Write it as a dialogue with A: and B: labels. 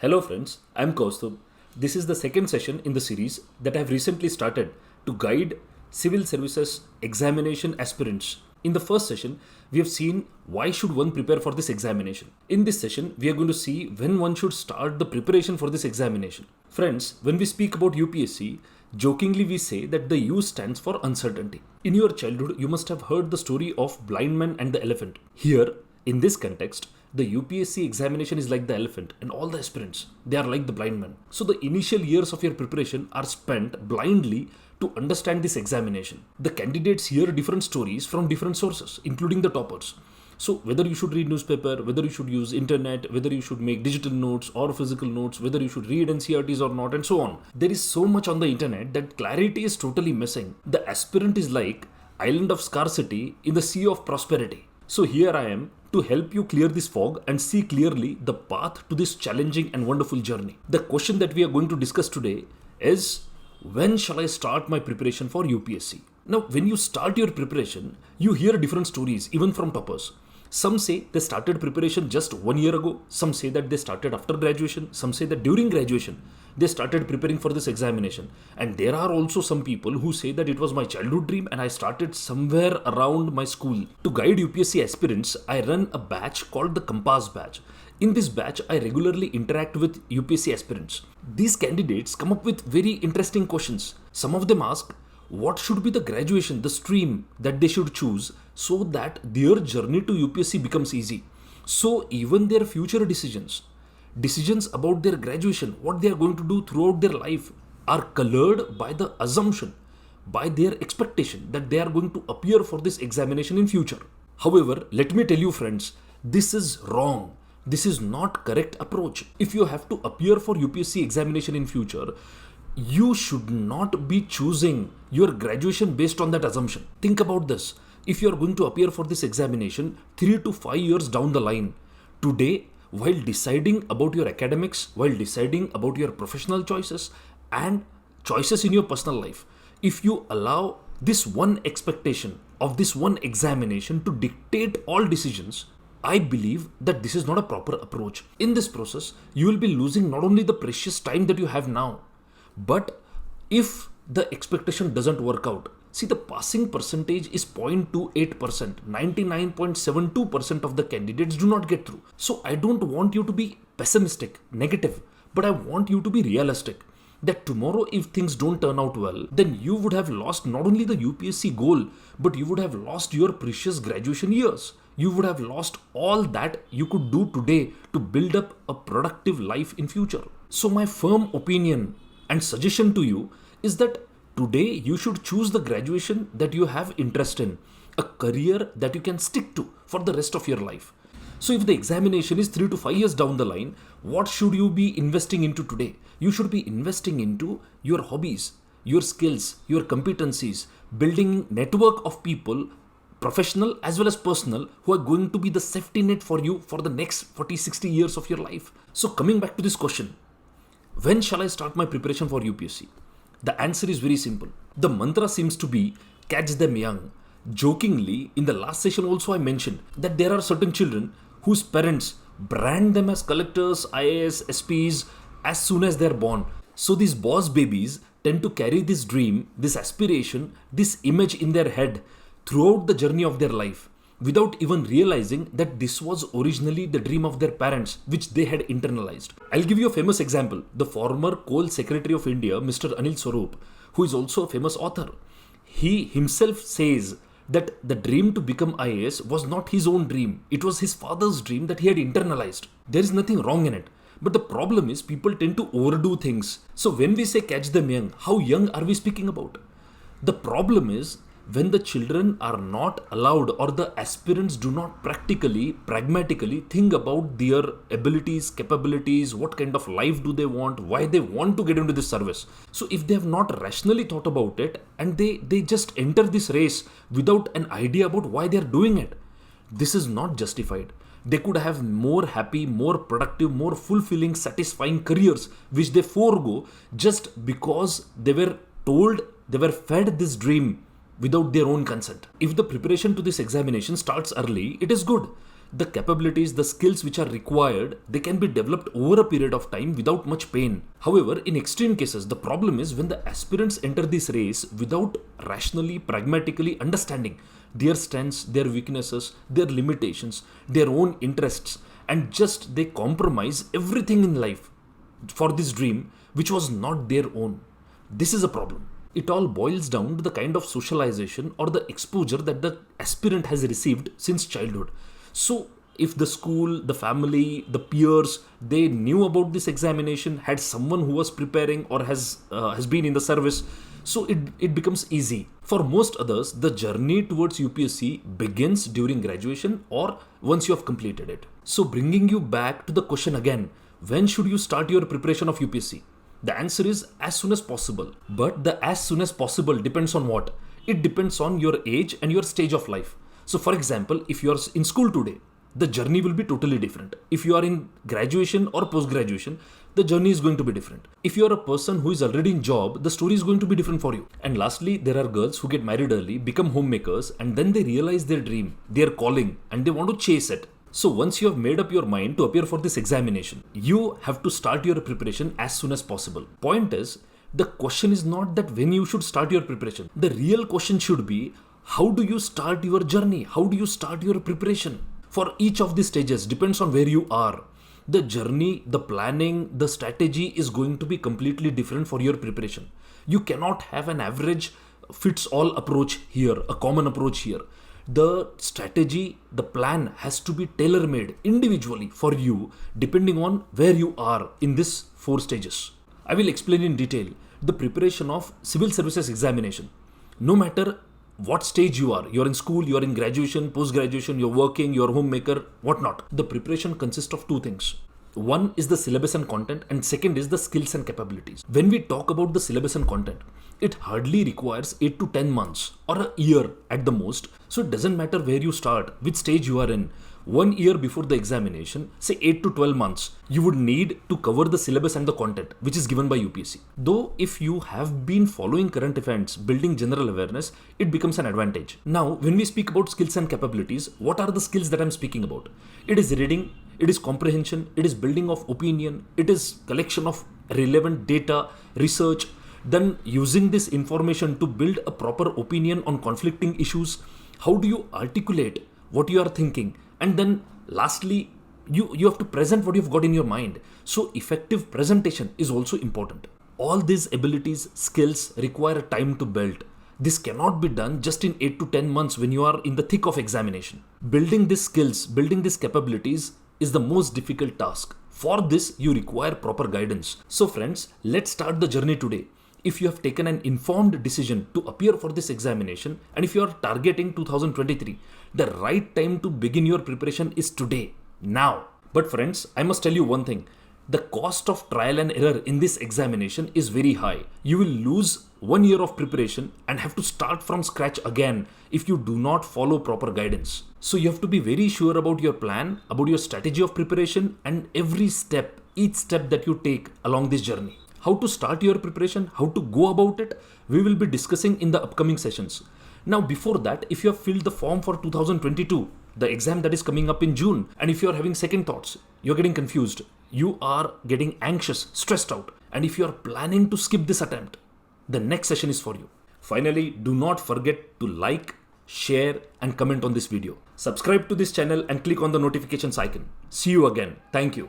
A: Hello friends, I'm Kaustubh. This is the second session in the series that I have recently started to guide civil services examination aspirants. In the first session, we have seen why should one prepare for this examination. In this session, we are going to see when one should start the preparation for this examination. Friends, when we speak about UPSC, jokingly we say that the U stands for uncertainty. In your childhood, you must have heard the story of blind man and the elephant. Here, in this context, the UPSC examination is like the elephant and all the aspirants, they are like the blind man. So the initial years of your preparation are spent blindly to understand this examination. The candidates hear different stories from different sources, including the toppers. So whether you should read newspaper, whether you should use internet, whether you should make digital notes or physical notes, whether you should read NCERTs or not, and so on. There is so much on the internet that clarity is totally missing. The aspirant is like island of scarcity in the sea of prosperity. So here I am to help you clear this fog and see clearly the path to this challenging and wonderful journey. The question that we are going to discuss today is, when shall I start my preparation for UPSC? Now, when you start your preparation, you hear different stories, even from toppers. Some say they started preparation just 1 year ago. Some say that they started after graduation. Some say that during graduation, they started preparing for this examination. And there are also some people who say that it was my childhood dream and I started somewhere around my school. To guide UPSC aspirants, I run a batch called the Compass batch. In this batch, I regularly interact with UPSC aspirants. These candidates come up with very interesting questions. Some of them ask, what should be the graduation, the stream that they should choose so that their journey to UPSC becomes easy. So even their future decisions about their graduation, what they are going to do throughout their life, are colored by the assumption, by their expectation that they are going to appear for this examination in future. However, let me tell you friends, this is wrong. This is not correct approach. If you have to appear for UPSC examination in future, you should not be choosing your graduation based on that assumption. Think about this. If you are going to appear for this examination 3 to 5 years down the line, today, while deciding about your academics, while deciding about your professional choices and choices in your personal life, if you allow this one expectation of this one examination to dictate all decisions, I believe that this is not a proper approach. In this process, you will be losing not only the precious time that you have now, but if the expectation doesn't work out, see, the passing percentage is 0.28%. 99.72% of the candidates do not get through. So I don't want you to be pessimistic, negative, but I want you to be realistic. That tomorrow, if things don't turn out well, then you would have lost not only the UPSC goal, but you would have lost your precious graduation years. You would have lost all that you could do today to build up a productive life in future. So my firm opinion and suggestion to you is that today you should choose the graduation that you have interest in, a career that you can stick to for the rest of your life. So if the examination is 3 to 5 years down the line, what should you be investing into today? You should be investing into your hobbies, your skills, your competencies, building network of people, professional as well as personal, who are going to be the safety net for you for the next 40-60 years of your life. So coming back to this question, when shall I start my preparation for UPSC? The answer is very simple. The mantra seems to be catch them young. Jokingly, in the last session also I mentioned that there are certain children whose parents brand them as collectors, IAS, SPs as soon as they are born. So these boss babies tend to carry this dream, this aspiration, this image in their head throughout the journey of their life, without even realizing that this was originally the dream of their parents, which they had internalized. I'll give you a famous example. The former Coal Secretary of India, Mr. Anil Swarup, who is also a famous author, he himself says that the dream to become IAS was not his own dream. It was his father's dream that he had internalized. There is nothing wrong in it. But the problem is people tend to overdo things. So when we say catch them young, how young are we speaking about? The problem is when the children are not allowed, or the aspirants do not pragmatically think about their abilities, capabilities, what kind of life do they want, why they want to get into this service. So if they have not rationally thought about it and they just enter this race without an idea about why they are doing it, this is not justified. They could have more happy, more productive, more fulfilling, satisfying careers which they forego just because they were told, they were fed this dream without their own consent. If the preparation to this examination starts early, it is good. The capabilities, the skills which are required, they can be developed over a period of time without much pain. However, in extreme cases, the problem is when the aspirants enter this race without rationally, pragmatically understanding their strengths, their weaknesses, their limitations, their own interests, and just they compromise everything in life for this dream which was not their own. This is a problem. It all boils down to the kind of socialization or the exposure that the aspirant has received since childhood. So, if the school, the family, the peers, they knew about this examination, had someone who was preparing or has been in the service, so it becomes easy. For most others, the journey towards UPSC begins during graduation or once you have completed it. So, bringing you back to the question again, when should you start your preparation of UPSC? The answer is as soon as possible. But the as soon as possible depends on what? It depends on your age and your stage of life. So for example, if you are in school today, the journey will be totally different. If you are in graduation or post-graduation, the journey is going to be different. If you are a person who is already in job, the story is going to be different for you. And lastly, there are girls who get married early, become homemakers, and then they realize their dream, their calling, and they want to chase it. So once you have made up your mind to appear for this examination, you have to start your preparation as soon as possible. Point is, the question is not that when you should start your preparation. The real question should be, how do you start your journey? How do you start your preparation? For each of these stages depends on where you are. The journey, the planning, the strategy is going to be completely different for your preparation. You cannot have an average fits all approach here, a common approach here. The strategy, the plan has to be tailor-made individually for you depending on where you are in these 4 stages. I will explain in detail the preparation of civil services examination. No matter what stage you are in school, you are in graduation, post-graduation, you're working, you're a homemaker, whatnot. The preparation consists of 2 things. One is the syllabus and content, and second is the skills and capabilities. When we talk about the syllabus and content, it hardly requires 8 to 10 months or a year at the most. So it doesn't matter where you start, which stage you are in. 1 year before the examination, say 8 to 12 months, you would need to cover the syllabus and the content which is given by UPSC. Though if you have been following current events, building general awareness, it becomes an advantage. Now, when we speak about skills and capabilities, what are the skills that I'm speaking about? It is reading, it is comprehension, it is building of opinion, it is collection of relevant data, research, then using this information to build a proper opinion on conflicting issues. How do you articulate what you are thinking? And then lastly, you have to present what you've got in your mind. So effective presentation is also important. All these abilities, skills require time to build. This cannot be done just in 8 to 10 months when you are in the thick of examination. Building these skills, building these capabilities is the most difficult task. For this, you require proper guidance. So friends, let's start the journey today. If you have taken an informed decision to appear for this examination, and if you are targeting 2023, the right time to begin your preparation is today, now. But friends, I must tell you one thing. The cost of trial and error in this examination is very high. You will lose 1 year of preparation and have to start from scratch again if you do not follow proper guidance. So you have to be very sure about your plan, about your strategy of preparation, and every step, each step that you take along this journey. How to start your preparation, how to go about it, we will be discussing in the upcoming sessions. Now before that, if you have filled the form for 2022, the exam that is coming up in June, and if you are having second thoughts, you're getting confused, you are getting anxious, stressed out, and if you are planning to skip this attempt, the next session is for you. Finally, do not forget to like, share and comment on this video. Subscribe to this channel and click on the notifications icon. See you again. Thank you.